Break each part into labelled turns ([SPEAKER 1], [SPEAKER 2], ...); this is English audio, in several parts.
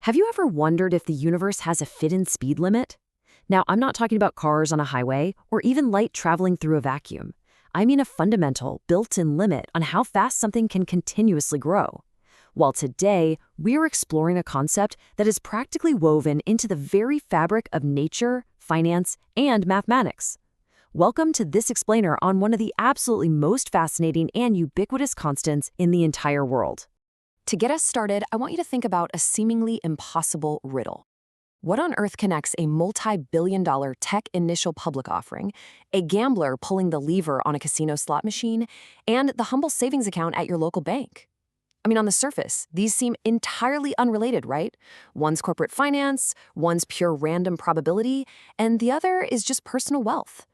[SPEAKER 1] Have you ever wondered if the universe has a fit-in speed limit? Now, I'm not talking about cars on a highway or even light traveling through a vacuum. I mean a fundamental, built-in limit on how fast something can continuously grow. Well, today, we're exploring a concept that is practically woven into the very fabric of nature, finance, and mathematics. Welcome to this explainer on one of the absolutely most fascinating and ubiquitous constants in the entire world. To get us started, I want you to think about a seemingly impossible riddle. What on earth connects a multi-billion-dollar tech initial public offering, a gambler pulling the lever on a casino slot machine, and the humble savings account at your local bank? I mean, on the surface, these seem entirely unrelated, right? One's corporate finance, one's pure random probability, and the other is just personal wealth.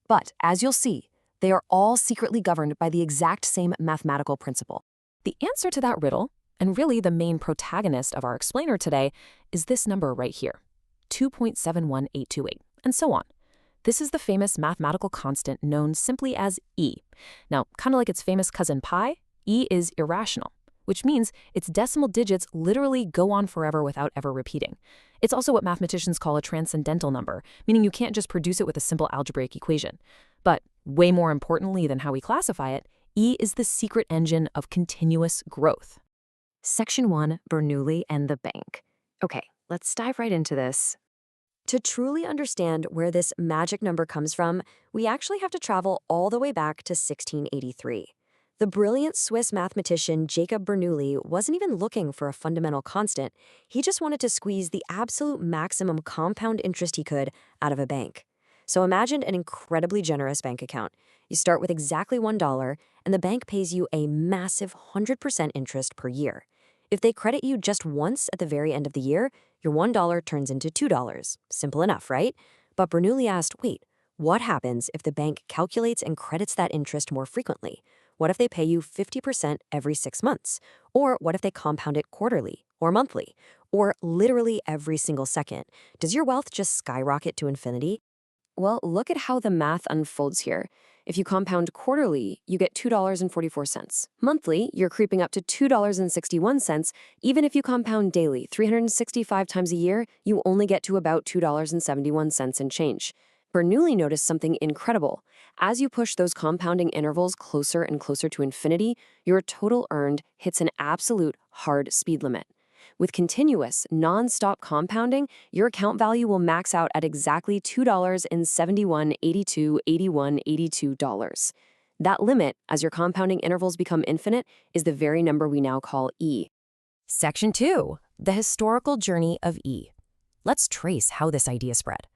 [SPEAKER 1] But as you'll see, they are all secretly governed by the exact same mathematical principle. The answer to that riddle, and really the main protagonist of our explainer today, is this number right here, 2.71828, and so on. This is the famous mathematical constant known simply as E. Now, kind of like its famous cousin pi, E is irrational, which means its decimal digits literally go on forever without ever repeating. It's also what mathematicians call a transcendental number, meaning you can't just produce it with a simple algebraic equation. But way more importantly than how we classify it, E is the secret engine of continuous growth. Section 1, Bernoulli and the bank. Okay, let's dive right into this. To truly understand where this magic number comes from, we actually have to travel all the way back to 1683. The brilliant Swiss mathematician Jacob Bernoulli wasn't even looking for a fundamental constant. He just wanted to squeeze the absolute maximum compound interest he could out of a bank. So imagine an incredibly generous bank account. You start with exactly $1, and the bank pays you a massive 100% interest per year. If they credit you just once at the very end of the year, your $1 turns into $2. Simple enough, right? But Bernoulli asked, wait, what happens if the bank calculates and credits that interest more frequently? What if they pay you 50% every 6 months? Or what if they compound it quarterly or monthly or literally every single second? Does your wealth just skyrocket to infinity? Well, look at how the math unfolds here. If you compound quarterly, you get $2.44. Monthly, you're creeping up to $2.61. Even if you compound daily, 365 times a year, you only get to about $2.71 and change. Bernoulli noticed something incredible. As you push those compounding intervals closer and closer to infinity, your total earned hits an absolute hard speed limit. With continuous, non-stop compounding, your account value will max out at exactly $2.71828182. That limit, as your compounding intervals become infinite, is the very number we now call E. Section 2. The historical journey of E. Let's trace how this idea spread.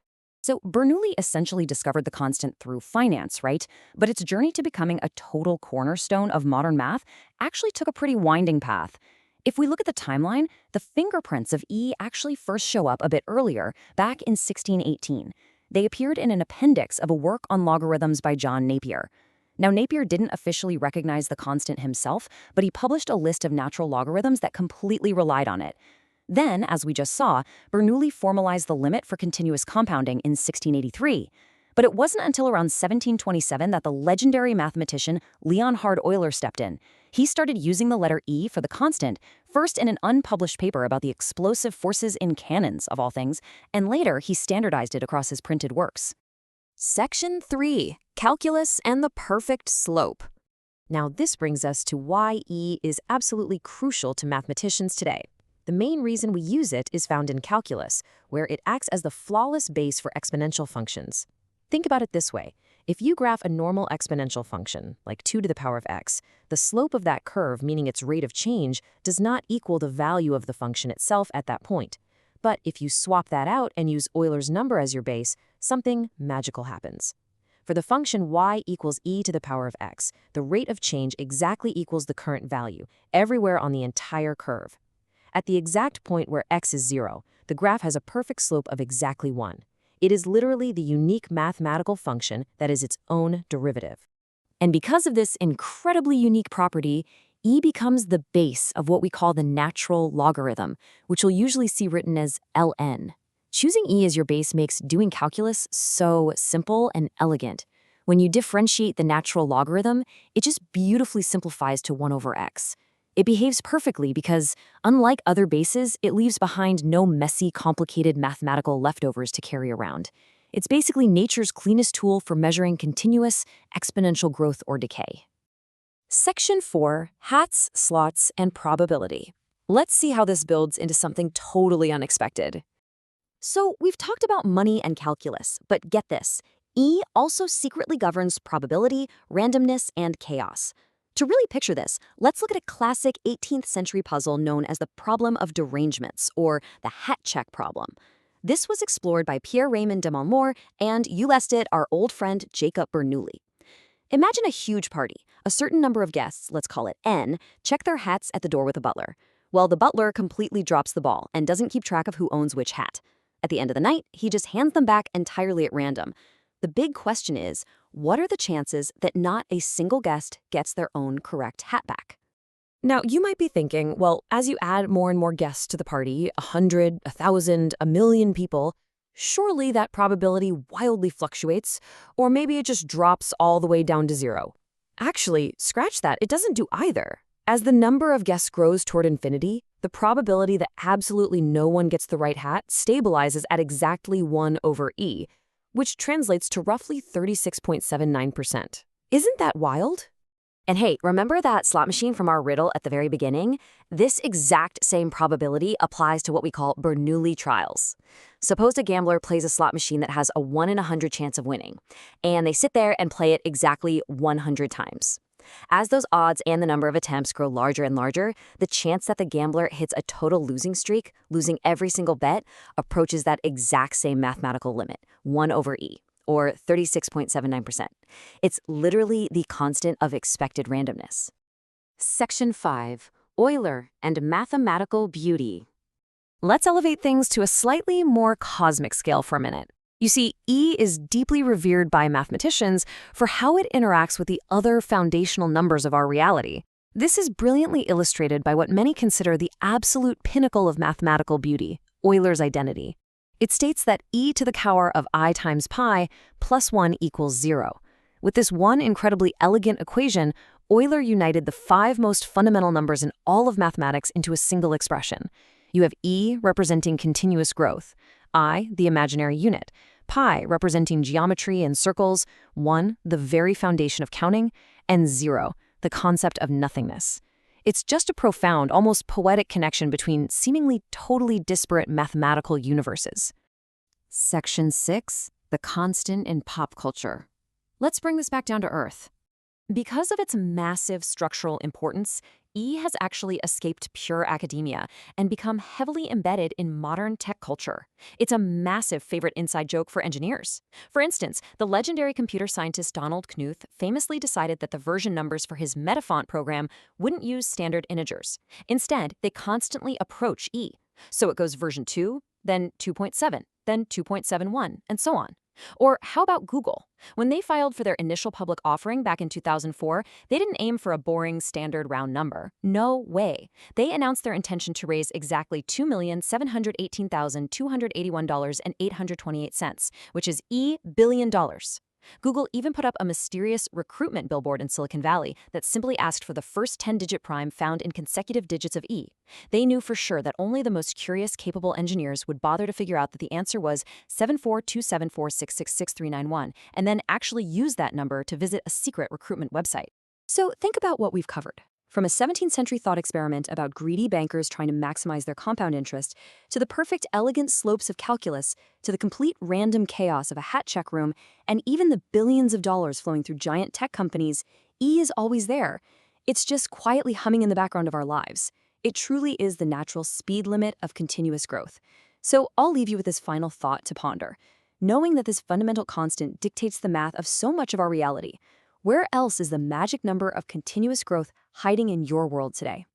[SPEAKER 1] So Bernoulli essentially discovered the constant through finance, right? But its journey to becoming a total cornerstone of modern math actually took a pretty winding path. If we look at the timeline, the fingerprints of E actually first show up a bit earlier, back in 1618. They appeared in an appendix of a work on logarithms by John Napier. Now, Napier didn't officially recognize the constant himself, but he published a list of natural logarithms that completely relied on it. Then, as we just saw, Bernoulli formalized the limit for continuous compounding in 1683. But it wasn't until around 1727 that the legendary mathematician Leonhard Euler stepped in. He started using the letter E for the constant, first in an unpublished paper about the explosive forces in cannons, of all things, and later he standardized it across his printed works. Section 3. Calculus and the perfect slope. Now this brings us to why E is absolutely crucial to mathematicians today. The main reason we use it is found in calculus, where it acts as the flawless base for exponential functions. Think about it this way. If you graph a normal exponential function, like 2 to the power of x, the slope of that curve, meaning its rate of change, does not equal the value of the function itself at that point. But if you swap that out and use Euler's number as your base, something magical happens. For the function y equals e to the power of x, the rate of change exactly equals the current value, everywhere on the entire curve. At the exact point where x is 0, the graph has a perfect slope of exactly 1. It is literally the unique mathematical function that is its own derivative. And because of this incredibly unique property, E becomes the base of what we call the natural logarithm, which you'll usually see written as ln. Choosing E as your base makes doing calculus so simple and elegant. When you differentiate the natural logarithm, it just beautifully simplifies to 1 over x. It behaves perfectly because, unlike other bases, it leaves behind no messy, complicated mathematical leftovers to carry around. It's basically nature's cleanest tool for measuring continuous, exponential growth or decay. Section 4, Hats, Slots, and Probability. Let's see how this builds into something totally unexpected. So, we've talked about money and calculus, but get this. E also secretly governs probability, randomness, and chaos. To really picture this, let's look at a classic 18th century puzzle known as the problem of derangements, or the hat check problem. This was explored by Pierre-Raymond de Montmort and, you guessed it, our old friend Jacob Bernoulli. Imagine a huge party. A certain number of guests, let's call it N, check their hats at the door with a butler. Well, the butler completely drops the ball and doesn't keep track of who owns which hat. At the end of the night, he just hands them back entirely at random. The big question is, what are the chances that not a single guest gets their own correct hat back? Now, you might be thinking, well, as you add more and more guests to the party, 100, 1,000, a million people, surely that probability wildly fluctuates, or maybe it just drops all the way down to zero. Actually, scratch that, it doesn't do either. As the number of guests grows toward infinity, the probability that absolutely no one gets the right hat stabilizes at exactly 1 over E, which translates to roughly 36.79%. Isn't that wild? And hey, remember that slot machine from our riddle at the very beginning? This exact same probability applies to what we call Bernoulli trials. Suppose a gambler plays a slot machine that has a 1 in 100 chance of winning, and they sit there and play it exactly 100 times. As those odds and the number of attempts grow larger and larger, the chance that the gambler hits a total losing streak, losing every single bet, approaches that exact same mathematical limit, 1 over E, or 36.79%. It's literally the constant of expected randomness. Section 5, Euler and Mathematical Beauty. Let's elevate things to a slightly more cosmic scale for a minute. You see, E is deeply revered by mathematicians for how it interacts with the other foundational numbers of our reality. This is brilliantly illustrated by what many consider the absolute pinnacle of mathematical beauty, Euler's identity. It states that e to the power of I times pi plus 1 equals 0. With this one incredibly elegant equation, Euler united the 5 most fundamental numbers in all of mathematics into a single expression. You have e representing continuous growth, I, the imaginary unit, pi representing geometry and circles, 1, the very foundation of counting, and 0, the concept of nothingness. It's just a profound, almost poetic connection between seemingly totally disparate mathematical universes. Section 6, the constant in pop culture. Let's bring this back down to Earth. Because of its massive structural importance, E has actually escaped pure academia and become heavily embedded in modern tech culture. It's a massive favorite inside joke for engineers. For instance, the legendary computer scientist Donald Knuth famously decided that the version numbers for his Metafont program wouldn't use standard integers. Instead, they constantly approach E. So it goes version 2, then 2.7, then 2.71, and so on. Or how about Google? When they filed for their initial public offering back in 2004, they didn't aim for a boring standard round number. No way. They announced their intention to raise exactly $2,718,281.828, which is $1 billion. Google even put up a mysterious recruitment billboard in Silicon Valley that simply asked for the first 10-digit prime found in consecutive digits of E. They knew for sure that only the most curious, capable engineers would bother to figure out that the answer was 742746666391, and then actually use that number to visit a secret recruitment website. So think about what we've covered. From a 17th century thought experiment about greedy bankers trying to maximize their compound interest, to the perfect elegant slopes of calculus, to the complete random chaos of a hat check room, and even the billions of dollars flowing through giant tech companies, E is always there. It's just quietly humming in the background of our lives. It truly is the natural speed limit of continuous growth. So I'll leave you with this final thought to ponder. Knowing that this fundamental constant dictates the math of so much of our reality, where else is the magic number of continuous growth hiding in your world today?